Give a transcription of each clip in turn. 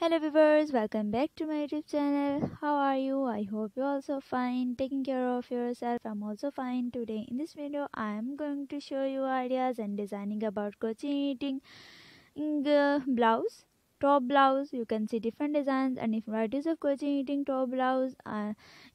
Hello viewers, welcome back to my YouTube channel. How are you? I hope you're also fine, taking care of yourself. I'm also fine. Today in this video I am going to show you ideas and designing about crocheting blouse, top blouse. You can see different designs and different varieties of crocheting top blouse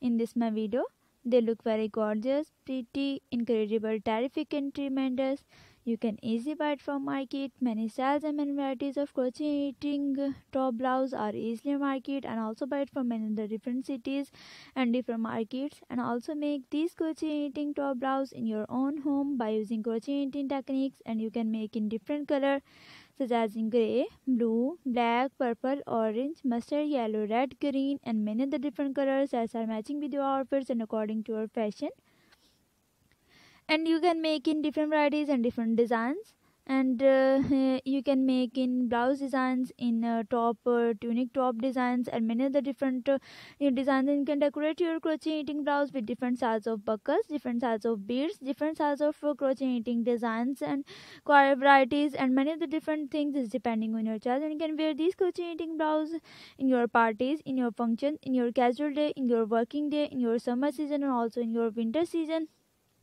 in this my video. They look very gorgeous, pretty, incredible, terrific and tremendous. You can easily buy it from market. Many styles and many varieties of crocheting top blouse are easily market, and also buy it from many other different cities and different markets, and also make these crocheting top blouse in your own home by using crocheting techniques, and you can make in different color such as in grey, blue, black, purple, orange, mustard, yellow, red, green, and many other different colors that are matching with your outfits and according to your fashion. And you can make in different varieties and different designs, and you can make in blouse designs, in top tunic top designs, and many other different new designs. And you can decorate your crocheting blouse with different styles of buckles, different styles of beads, different styles of crocheting designs and varieties, and many of the different things is depending on your choice. And you can wear these crocheting blouse in your parties, in your functions, in your casual day, in your working day, in your summer season, and also in your winter season.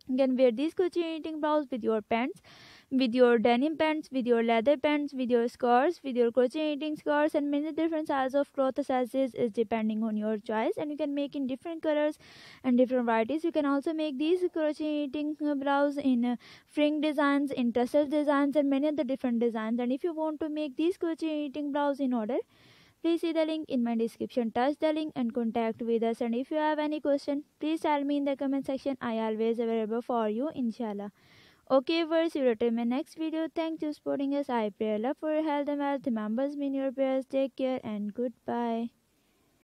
You can wear these crocheting blouse with your pants, with your denim pants, with your leather pants, with your skirts, with your crocheting skirts, and many different sizes of cloth sizes is depending on your choice. And you can make in different colors and different varieties. You can also make these crocheting blouse in fringe designs, in tassel designs, and many other different designs. And if you want to make these crocheting blouse in order, please see the link in my description. Touch the link and contact with us. And if you have any question, please tell me in the comment section. I always available for you, inshallah. Okay, viewers, see you later in my next video. Thanks for supporting us. I pray Allah for your health and wealth. Remember me in your prayers. Take care and goodbye.